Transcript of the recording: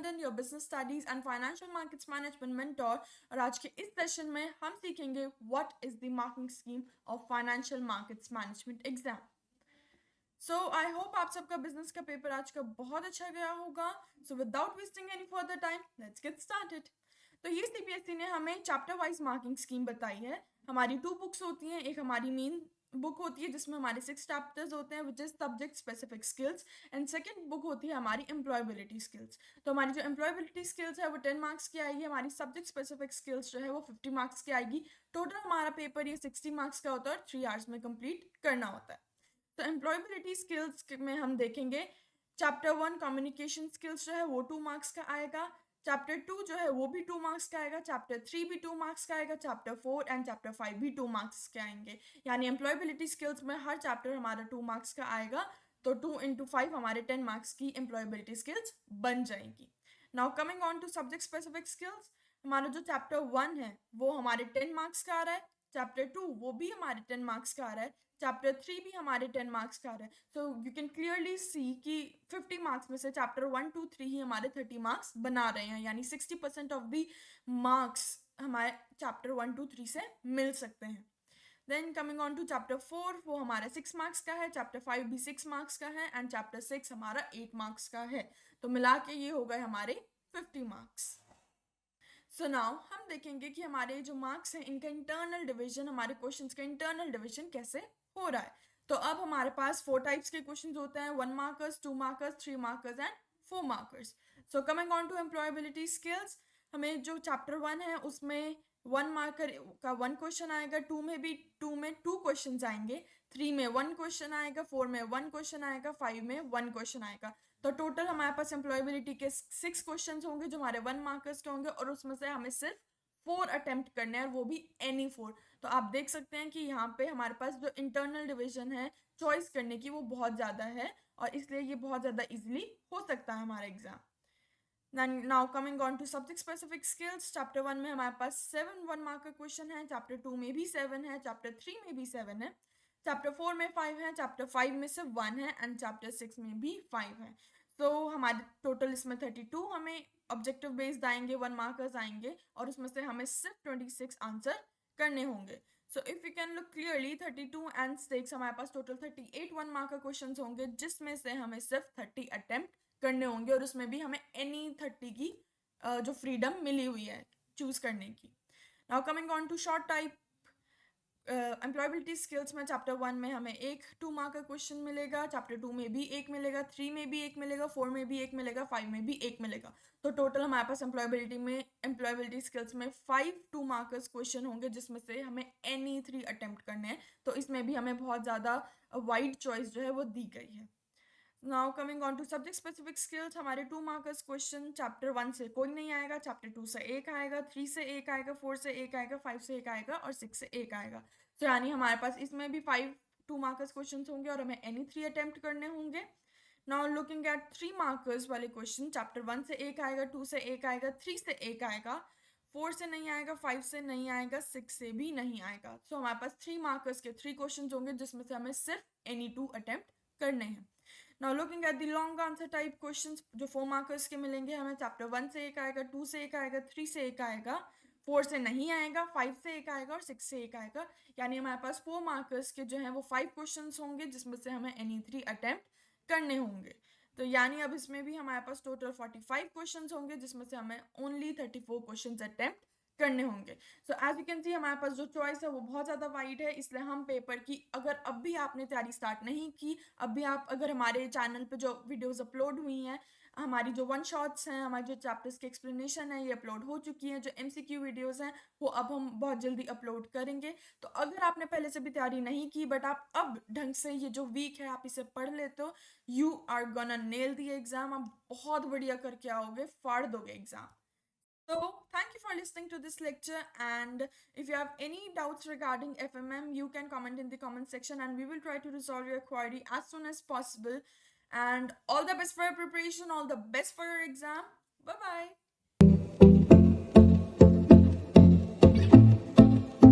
Tandon, your business studies and financial markets management mentor. और आज के इस सेशन में हम सीखेंगे what is the marking scheme of financial markets management exam. So I hope आप सबका बिजनेस का पेपर आज का बहुत अच्छा गया होगा। So without wasting any further time let's get started. तो ये सीबीएसई ने हमें चैप्टर वाइज मार्किंग स्कीम बताई है। हमारी 2 बुक्स होती हैं, एक हमारी मेन बुक होती है जिसमें हमारे 6 चैप्टर्स होते हैं which is subject specific skills, and second book होती है हमारी एम्प्लॉयबिलिटी स्किल्स। तो हमारी जो एम्प्लॉयबिलिटी स्किल्स है वो 10 मार्क्स की आएगी, हमारी सब्जेक्ट स्पेसिफिक स्किल्स जो है वो 50 मार्क्स की आएगी। टोटल हमारा पेपर ये 60 मार्क्स का होता है और 3 आवर्स में कंप्लीट करना होता है। तो एम्प्लॉयबिलिटी स्किल्स में हम देखेंगे चैप्टर 1 कम्युनिकेशन स्किल्स जो है वो 2 मार्क्स का आएगा, चैप्टर 2 जो है वो भी 2 मार्क्स का आएगा, चैप्टर 3 भी 2 मार्क्स का आएगा, चैप्टर 4 एंड चैप्टर 5 भी 2 मार्क्स के आएंगे। यानी एम्प्लॉयबिलिटी स्किल्स में हर चैप्टर हमारा 2 मार्क्स का आएगा, तो 2 into 5 हमारे 10 मार्क्स की एम्प्लॉयबिलिटी स्किल्स बन जाएंगी। Now coming on to subject specific skills, हमारा जो चैप्टर 1 है वो हमारे 10 मार्क्स का आ रहा है, चैप्टर 2 वो भी हमारे 10 मार्क्स का आ रहा है, चैप्टर 3 भी हमारे 10 मार्क्स का आ रहा है। So you can clearly see कि 50 मार्क्स में से चैप्टर 1 2 3 ही हमारे 30 मार्क्स बना रहे हैं, यानी 60% ऑफ द मार्क्स हमारे चैप्टर 1 2 3 से मिल सकते हैं। Then coming on to chapter 4, वो हमारा 6 मार्क्स का है, चैप्टर 5 भी 6 मार्क्स का है, एंड चैप्टर 6 हमारा 8 मार्क्स का है। तो मिला के ये हो गए हमारे 50 मार्क्स। सो नाउ हम देखेंगे कि हमारे जो मार्क्स हैं इनका इंटरनल डिवीजन, हमारे क्वेश्चंस का इंटरनल डिवीजन कैसे हो रहा है। तो अब हमारे पास 4 टाइप्स के क्वेश्चंस होते हैं, 1 markers, 2 markers, 3 markers and 4 markers. So coming on to employability skills, हमें जो चैप्टर 1 है उसमें 1 मार्कर का 1 क्वेश्चन आएगा, 2 में भी 2 में 2 क्वेश्चन आएंगे, 3 में 1 क्वेश्चन आएगा, 4 में 1 क्वेश्चन आएगा, 5 में 1 क्वेश्चन आएगा। तो टोटल हमारे पास एम्प्लॉयबिलिटी के 6 क्वेश्चंस होंगे जो हमारे 1 मार्कर्स के होंगे, और उसमें से हमें सिर्फ 4 अटेम्प्ट करने हैं, और वो भी एनी 4। तो आप देख सकते हैं कि यहाँ पे हमारे पास जो इंटरनल डिवीजन है चॉइस करने की वो बहुत ज़्यादा है, और इसलिए ये बहुत ज़्यादा इजीली हो सकता है हमारा exam. Now coming on to subject specific skills, chapter 1 में हमारे पास 7 1 मार्कर क्वेश्चन है, चैप्टर 2 में भी 7 है, चैप्टर 3 में भी 7 है, चैप्टर 4 में 5 है, चैप्टर 5 में सिर्फ 1 है, एंड चैप्टर 6 में भी 5 है। तो हमारे टोटल इसमें 32 हमें ऑब्जेक्टिव बेस्ड आएंगे, 1 मार्कर्स आएंगे, और उसमें से हमें सिर्फ 26 आंसर करने होंगे। So if you can look clearly 32 and 6 हमारे पास टोटल 38 1 मार्कर क्वेश्चन होंगे, जिसमें से हमें सिर्फ 30 अटेम्प्ट करने होंगे, और उसमें भी हमें एनी 30 की जो फ्रीडम मिली हुई है चूज करने की। Now coming on to short type employability skills में चैप्टर 1 में हमें एक 2 मार्क का क्वेश्चन मिलेगा, चैप्टर 2 में भी एक मिलेगा, 3 में भी एक मिलेगा, 4 में भी एक मिलेगा, 5 में भी एक मिलेगा। तो टोटल हमारे पास एम्प्लॉयबिलिटी स्किल्स में 5 2 मार्कर्स क्वेश्चन होंगे, जिसमें से हमें एनी 3 अटेम्प्ट करने हैं। तो इसमें भी हमें बहुत ज़्यादा वाइड चॉइस जो है वो दी गई है। Now coming on to subject specific skills, हमारे 2 मार्कर्स क्वेश्चन चैप्टर 1 से कोई नहीं आएगा, चैप्टर 2 से एक आएगा, 3 से एक आएगा, 4 से एक आएगा, 5 से एक आएगा, और 6 से एक आएगा। तो यानी हमारे पास इसमें भी 5 2 मार्कर्स क्वेश्चन होंगे, और हमें एनी 3 अटेम्प्ट करने होंगे। नाउ लुकिंग एट 3 मार्कर्स वाले क्वेश्चन, चैप्टर 1 से एक आएगा, 2 से एक आएगा, 3 से एक आएगा, 4 से नहीं आएगा, 5 से नहीं आएगा, 6 से भी नहीं आएगा। सो हमारे पास 3 मार्कर्स के 3 क्वेश्चन होंगे, जिसमें से हमें सिर्फ एनी 2 अटेम्प्ट करने हैं। Now looking at the long answer type questions, जो 4 मार्कर्स के मिलेंगे हमें, चैप्टर 1 से एक आएगा, 2 से एक आएगा, 3 से एक आएगा, 4 से नहीं आएगा, 5 से एक आएगा, और 6 से एक आएगा। यानी हमारे पास 4 मार्कर्स के जो हैं वो 5 क्वेश्चंस होंगे, जिसमें से हमें एनी 3 अटेम्प्ट करने होंगे। तो यानी अब इसमें भी हमारे पास टोटल 45 क्वेश्चंस होंगे, जिसमें से हमें ओनली 34 क्वेश्चंस अटेम्प्ट करने होंगे। So as you can see हमारे पास जो चॉइस है वो बहुत ज़्यादा वाइड है, इसलिए हम पेपर की अगर अब भी आपने तैयारी स्टार्ट नहीं की, अब भी आप अगर हमारे चैनल पे जो वीडियोस अपलोड हुई हैं, हमारी जो 1 शॉट्स हैं, हमारे जो चैप्टर्स की एक्सप्लेनेशन है, ये अपलोड हो चुकी हैं, जो MCQ वीडियोस हैं वो अब हम बहुत जल्दी अपलोड करेंगे। तो अगर आपने पहले से भी तैयारी नहीं की, बट आप अब ढंग से ये जो वीक है आप इसे पढ़ लेते हो, you are gonna nail the exam, आप बहुत बढ़िया करके आओगे, फाड़ दोगे exam. So, thank you for listening to this lecture, and if you have any doubts regarding FMM, you can comment in the comment section and we will try to resolve your query as soon as possible. And all the best for your preparation, all the best for your exam. Bye-bye.